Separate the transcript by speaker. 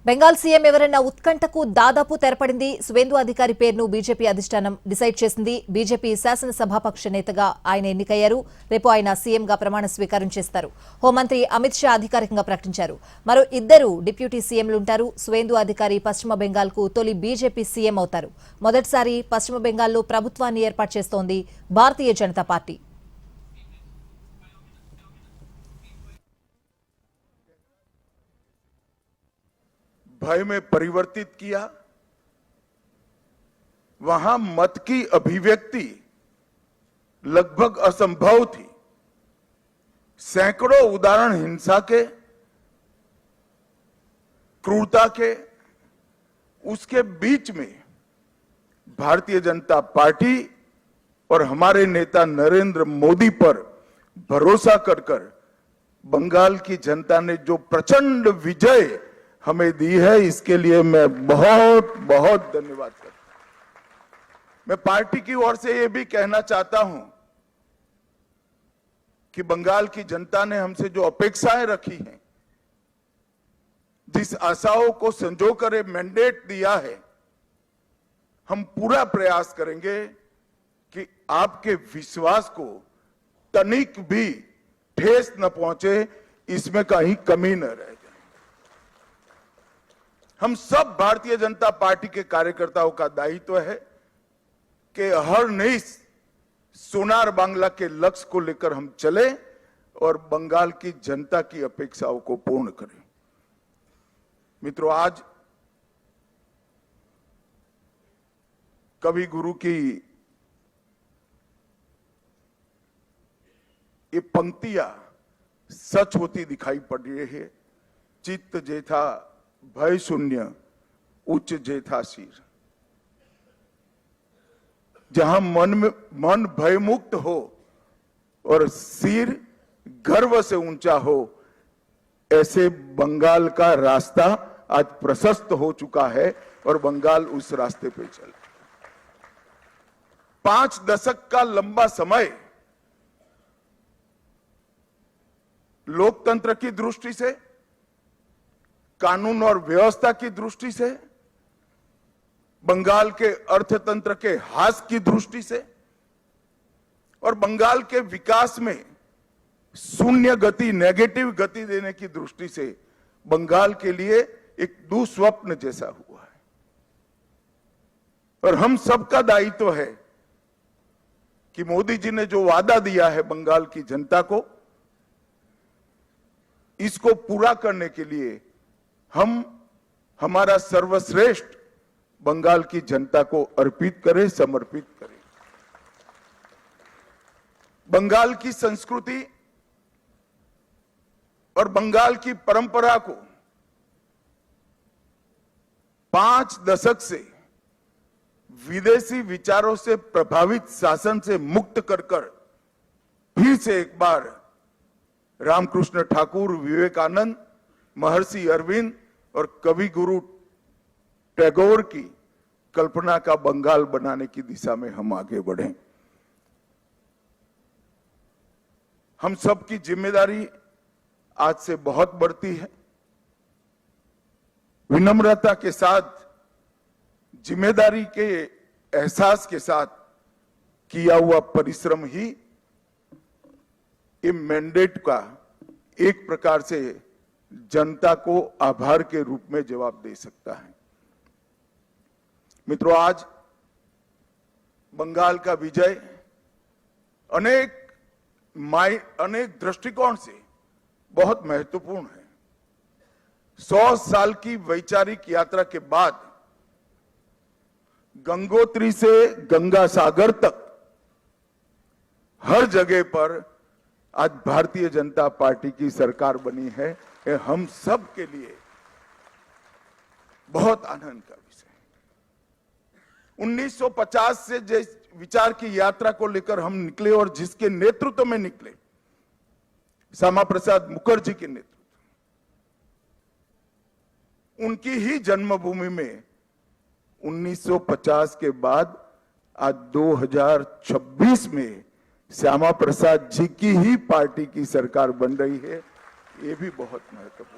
Speaker 1: Bengal CM ఎవరన్న ఉత్కంఠకు దాదాపు తెరపడింది. సువేందు అధికారి పేరును బీజేపీ అధిష్టానం డిసైడ్ చేసింది. బీజేపీ శాసనసభాపక్ష నేతగా ఆయన ఎన్నికయ్యారు. రేపు ఆయన సీఎంగా ప్రమాణ స్వీకారం చేస్తారు. హోంమంత్రి అమిత్ షా అధికారికంగా ప్రకటించారు. మరో ఇద్దరు డిప్యూటీ సీఎంలుంటారు. సువేందు అధికారి పశ్చిమ బెంగాల్కు తొలి బీజేపీ సీఎం అవుతారు. మొదటిసారి పశ్చిమ బెంగాల్లో ప్రభుత్వాన్ని ఏర్పాటు చేస్తోంది భారతీయ జనతా పార్టీ.
Speaker 2: भय में परिवर्तित किया। वहां मत की अभिव्यक्ति लगभग असंभव थी। सैकड़ों उदाहरण हिंसा के, क्रूरता के, उसके बीच में भारतीय जनता पार्टी और हमारे नेता नरेंद्र मोदी पर भरोसा कर बंगाल की जनता ने जो प्रचंड विजय हमें दी है, इसके लिए मैं बहुत बहुत धन्यवाद करता हूं। मैं पार्टी की ओर से यह भी कहना चाहता हूं कि बंगाल की जनता ने हमसे जो अपेक्षाएं रखी हैं, जिस आशाओं को संजोकर मैंडेट दिया है, हम पूरा प्रयास करेंगे कि आपके विश्वास को तनिक भी ठेस न पहुंचे, इसमें कहीं कमी न रहे। हम सब भारतीय जनता पार्टी के कार्यकर्ताओं का दायित्व है कि हर नई सोनार बांग्ला के लक्ष्य को लेकर हम चले और बंगाल की जनता की अपेक्षाओं को पूर्ण करें। मित्रों, आज कवि गुरु की ये पंक्तियां सच होती दिखाई पड़ रही है। चित्त जेठा भय शून्य उच्च जेठा सिर। जहां मन भय मुक्त हो और सिर गर्व से ऊंचा हो, ऐसे बंगाल का रास्ता आज प्रशस्त हो चुका है और बंगाल उस रास्ते पे चल। 5 दशक का लंबा समय लोकतंत्र की दृष्टि से, कानून और व्यवस्था की दृष्टि से, बंगाल के अर्थतंत्र के ह्रास की दृष्टि से और बंगाल के विकास में शून्य गति, नेगेटिव गति देने की दृष्टि से बंगाल के लिए एक दुस्वप्न जैसा हुआ है। और हम सबका दायित्व है कि मोदी जी ने जो वादा दिया है बंगाल की जनता को, इसको पूरा करने के लिए हम हमारा सर्वश्रेष्ठ बंगाल की जनता को अर्पित करें, समर्पित करें। बंगाल की संस्कृति और बंगाल की परंपरा को 5 दशक से विदेशी विचारों से प्रभावित शासन से मुक्त कर फिर से एक बार रामकृष्ण ठाकुर, विवेकानंद, महर्षि अरविंद और कवि गुरु टैगोर की कल्पना का बंगाल बनाने की दिशा में हम आगे बढ़ें। हम सबकी जिम्मेदारी आज से बहुत बढ़ती है। विनम्रता के साथ, जिम्मेदारी के एहसास के साथ किया हुआ परिश्रम ही ये मैंडेट का एक प्रकार से जनता को आभार के रूप में जवाब दे सकता है। मित्रों, आज बंगाल का विजय अनेक दृष्टिकोण से बहुत महत्वपूर्ण है। 100 साल की वैचारिक यात्रा के बाद गंगोत्री से गंगा सागर तक हर जगह पर आज भारतीय जनता पार्टी की सरकार बनी है। ये हम सब के लिए बहुत आनंद का विषय है। 1950 से जिस विचार की यात्रा को लेकर हम निकले और जिसके नेतृत्व में निकले, श्यामा प्रसाद मुखर्जी के नेतृत्व, उनकी ही जन्मभूमि में 1950 के बाद आज 2026 में श्यामा प्रसाद जी की ही पार्टी की सरकार बन रही है। ये भी बहुत महत्वपूर्ण।